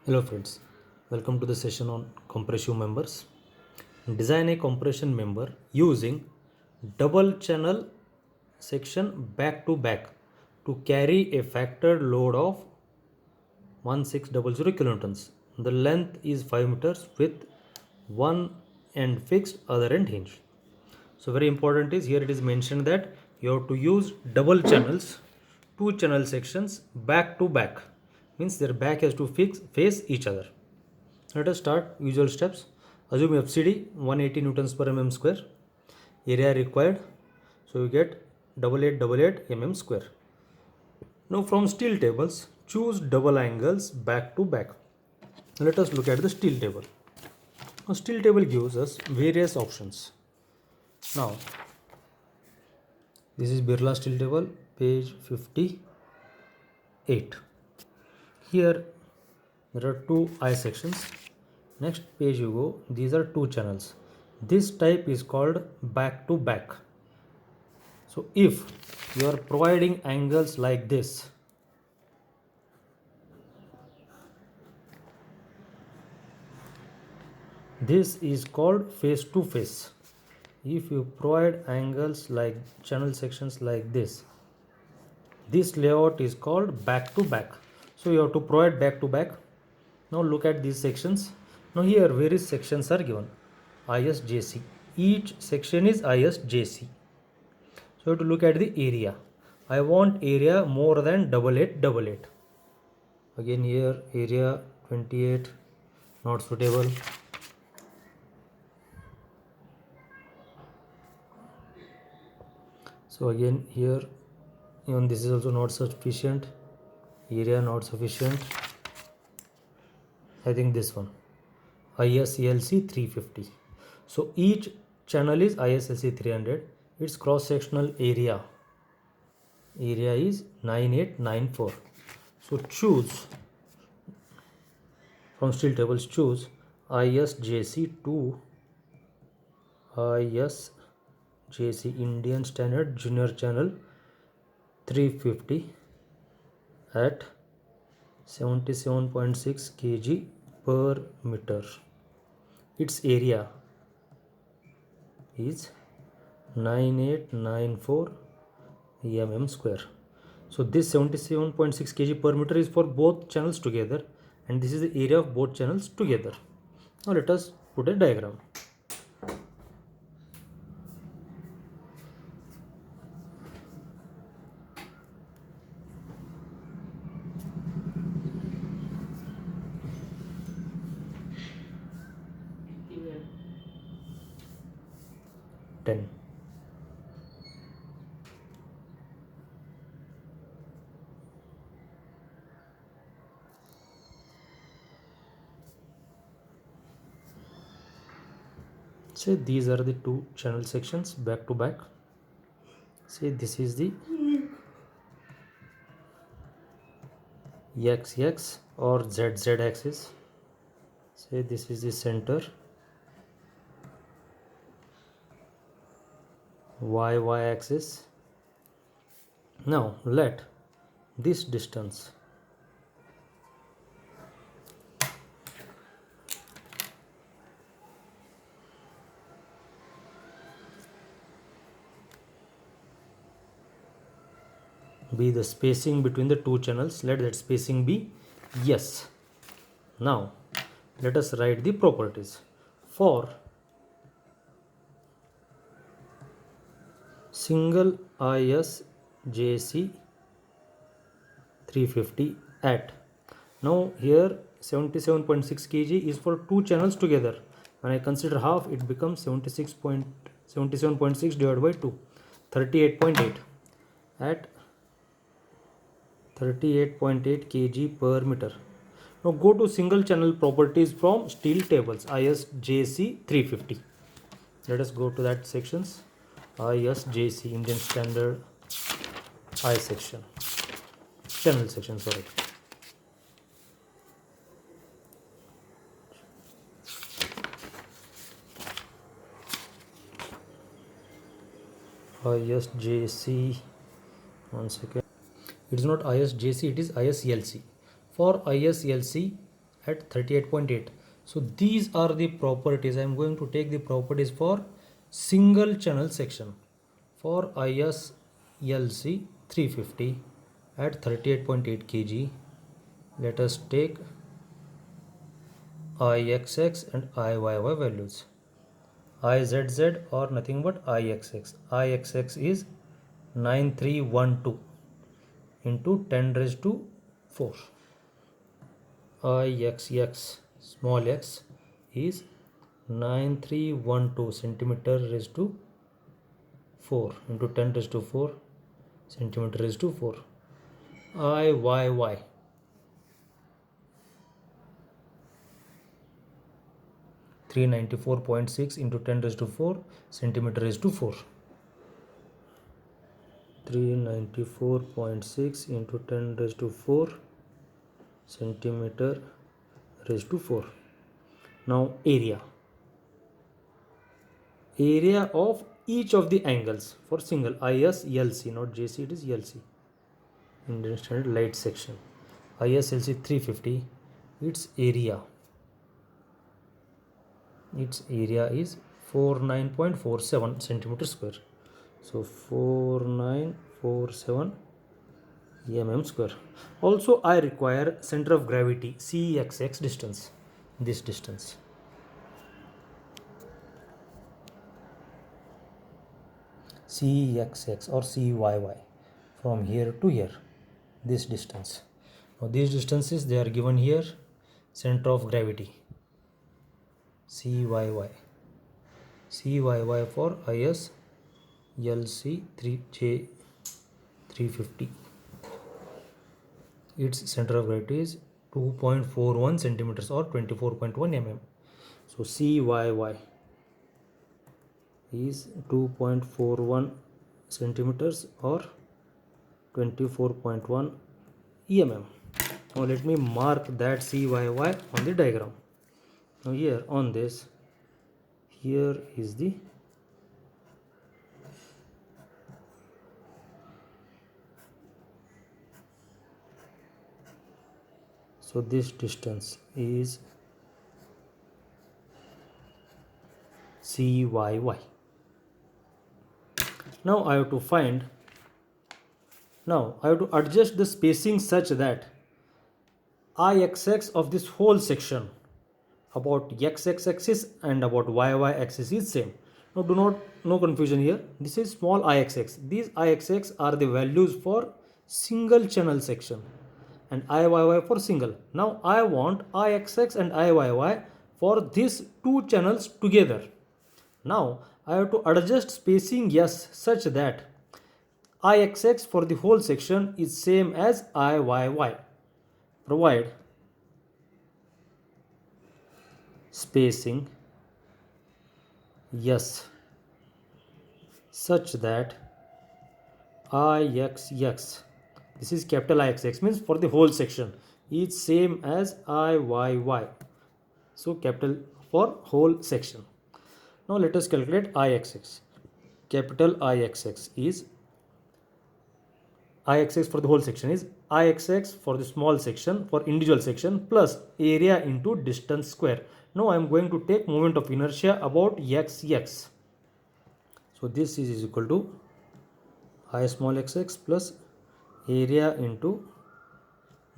Hello friends, welcome to the session on compressive members. Design a compression member using double channel section back to back to carry a factored load of 1600 kilonewtons. The length is 5 meters with one end fixed, other end hinged. So very important is here it is mentioned that you have to use double channels, two channel sections back to back, means their back has to face each other. Let us start usual steps. Assume FCD 180 newtons per mm square. Area required. So you get 8888 mm square. Now from steel tables, choose double angles back to back. Let us look at the steel table. Now steel table gives us various options. Now this is Birla steel table, page 58. Here there are two eye sections. Next page you go, these are two channels. This type is called back to back. So if you are providing angles like this, this is called face to face. If you provide angles like channel sections like this layout is called back to back. So you have to provide back to back. Now look at these sections. Now here various sections are given. ISJC. Each section is ISJC. So you have to look at the area. I want area more than 8888. Again here area 28 not suitable. So again here even this is also not sufficient. Area not sufficient. I think this one ISLC 350. So each channel is ISLC 300. Its cross sectional area is 9894. So choose from steel tables, choose ISJC to ISJC Indian Standard Junior Channel 350 at 77.6 kg per meter. Its area is 9894 mm square. So this 77.6 kg per meter is for both channels together, and this is the area of both channels together. Now let us put a diagram. Ten. Say these are the two channel sections back to back. Say this is the XX or ZZ axis. Say this is the center, YY axis. Now let this distance be the spacing between the two channels. Let that spacing be S. Now let us write the properties. For single ISJC 350 at, now here 77.6 kg is for two channels together. When I consider half, it becomes 77.6 divided by 2, 38.8 at 38.8 kg per meter. Now go to single channel properties from steel tables, ISJC 350. Let us go to that sections. ISJC Indian Standard I section, channel section, sorry. ISJC, one second. It is not ISJC, it is ISLC. For ISLC at 38.8. So these are the properties. I am going to take the properties for single channel section for ISLC 350 at 38.8 kg. Let us take IXX and IYY values. IZZ or nothing but IXX. IXX is 9312 into 10 raised to 4. IXX small x is 9312 centimeter raised to 4 into 10 raised to 4 centimeter raised to 4. IYY 394.6 into 10 raised to 4 centimeter raised to 4. 394.6 into 10 raised to 4 centimeter raised to 4. Now area of each of the angles for single ISLC, not JC, it is LC, Indian Standard Light Section. ISLC 350, its area is 49.47 centimeter square. So 4947 mm square. Also I require center of gravity CXX distance, this distance. CXX or CYY from here to here, this distance. Now these distances they are given here. Center of gravity CYY for IS LC 3J 350. Its center of gravity is 2.41 centimeters or 24.1 mm. So CYY is 2.41 centimeters or 24.1 mm. Now let me mark that CYY on the diagram. Now here on this, here is the so this distance is CYY. Now I have to adjust the spacing such that IXX of this whole section about XX axis and about YY axis is same. Now no confusion here. This is small IXX. These IXX are the values for single channel section and IYY for single. Now I want IXX and IYY for these two channels together. Now I have to adjust spacing such that IXX for the whole section is same as IYY. Provide spacing such that IXX, this is capital IXX, means for the whole section, is same as IYY. So capital for whole section. Now let us calculate IXX. Capital IXX is IXX for the whole section is IXX for the small section for individual section plus area into distance square. Now I am going to take moment of inertia about XX. So this is equal to I small xx plus area into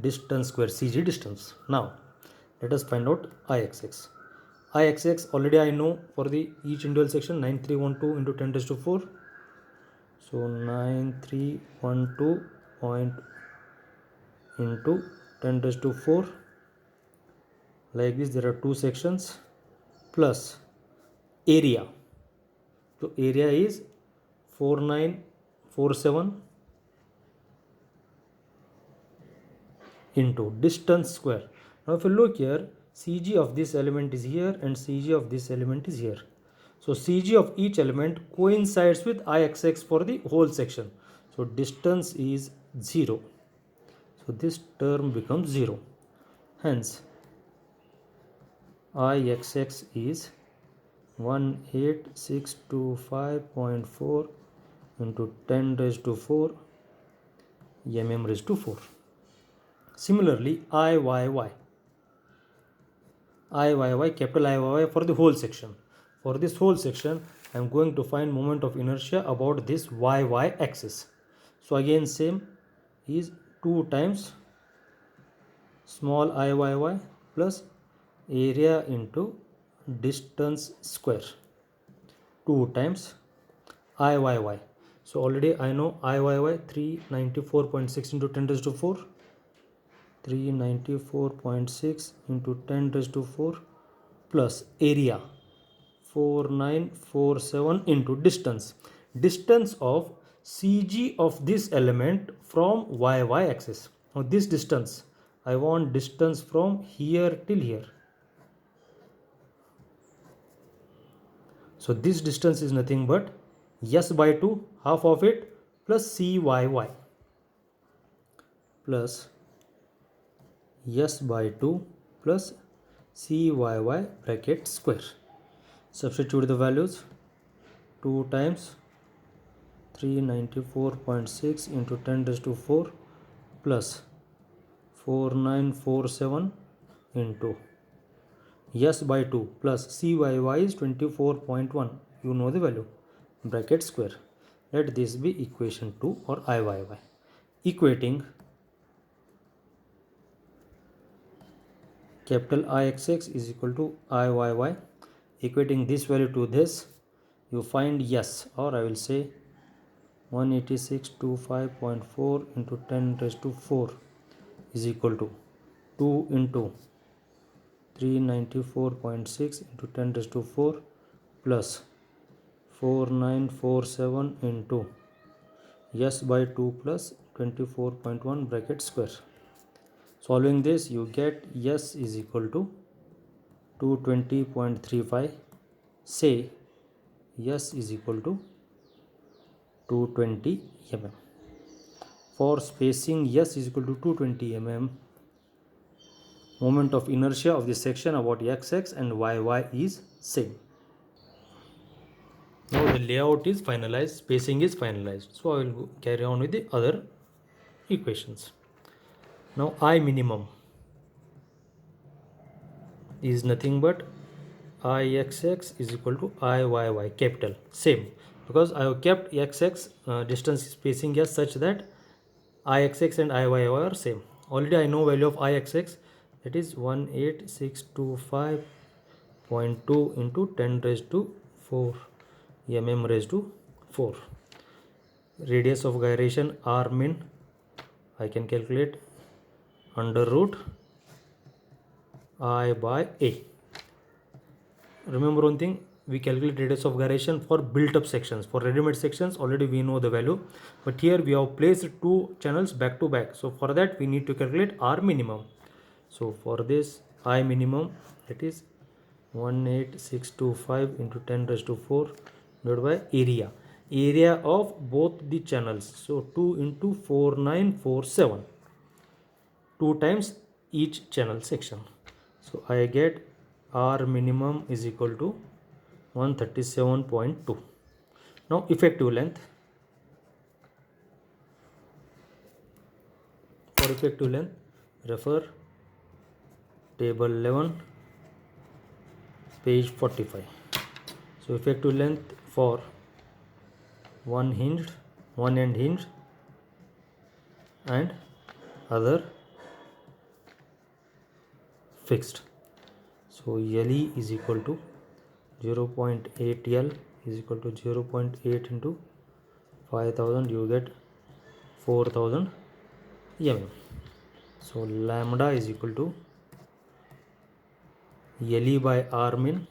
distance square CG distance. Now let us find out IXX. IXX already I know for the each individual section 9312 into 10 raised to 4. So 9312 point into 10 raised to 4. Like this there are two sections plus area. So area is 4947 into distance square. Now if you look here, CG of this element is here and CG of this element is here. So CG of each element coincides with IXX for the whole section. So distance is 0. So this term becomes 0. Hence IXX is 18625.4 into 10 raised to 4 mm raised to 4. Similarly, IYY IYY, capital IYY for the whole section. For this whole section, I am going to find moment of inertia about this YY axis. So again same is 2 times small IYY plus area into distance square, 2 times IYY. So already I know IYY 394.6 into 10 raised to 4, 394.6 into 10 raised to 4 plus area 4947 into distance of CG of this element from YY axis. Now this distance, I want distance from here till here. So this distance is nothing but S by 2, half of it, plus CYY plus S by 2 plus CYY bracket square. Substitute the values. 2 times 394.6 into 10 raised to 4 plus 4947 into S by 2 plus CYY is 24.1. You know the value. Bracket square. Let this be equation 2 or IYY. Equating capital IXX is equal to IYY. Equating this value to this, you find yes, or I will say 18625.4 into 10 raised to 4 is equal to 2 into 394.6 into 10 raised to 4 plus 4947 into S by 2 plus 24.1 bracket square. Solving this, you get S is equal to 220.35. Say S is equal to 220 mm. For spacing S is equal to 220 mm, moment of inertia of this section about XX and YY is same. Now the layout is finalized, spacing is finalized. So I will carry on with the other equations. Now I minimum is nothing but IXX is equal to IYY capital, same, because I have kept XX distance spacing as such that IXX and IYY are same. Already I know value of IXX, that is 18625.2 into 10 raised to 4 mm raised to 4. Radius of gyration R min I can calculate under root I by A. Remember one thing, we calculate radius of gyration for built up sections. For ready-made sections already we know the value, but here we have placed 2 channels back to back, so for that we need to calculate R minimum. So for this I minimum, that is 18625 into 10 raised to 4 divided by area of both the channels, so 2 into 4947, 2 times each channel section. So I get R minimum is equal to 137.2. Now effective length. For effective length, refer table 11, page 45. So effective length for one end hinged and other fixed. So LE is equal to 0.8 L is equal to 0.8 into 5000, you get 4000 mm. So lambda is equal to LE by R min,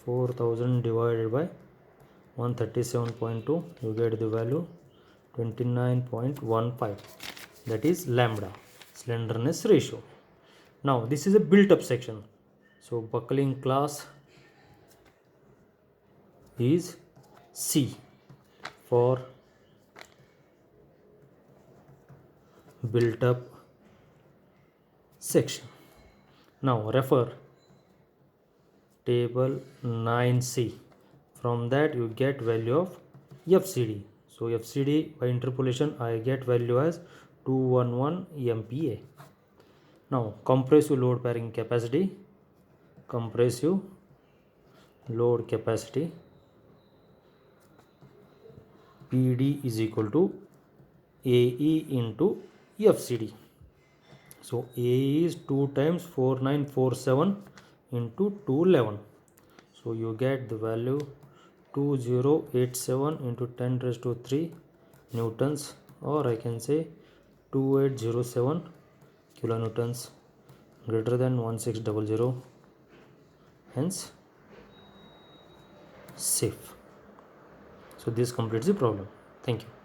4000 divided by 137.2, you get the value 29.15, that is lambda, slenderness ratio. Now this is a built up section, so buckling class is C for built up section. Now refer table 9C. From that you get value of FCD. So FCD by interpolation I get value as 211 MPa. Now compressive load bearing capacity, compressive load capacity PD is equal to AE into FCD. So AE is 2 times 4947 into 211. So you get the value 2087 into 10 raised to 3 newtons, or I can say 2807 kilonewtons, greater than 1600, hence safe. So this completes the problem. Thank you.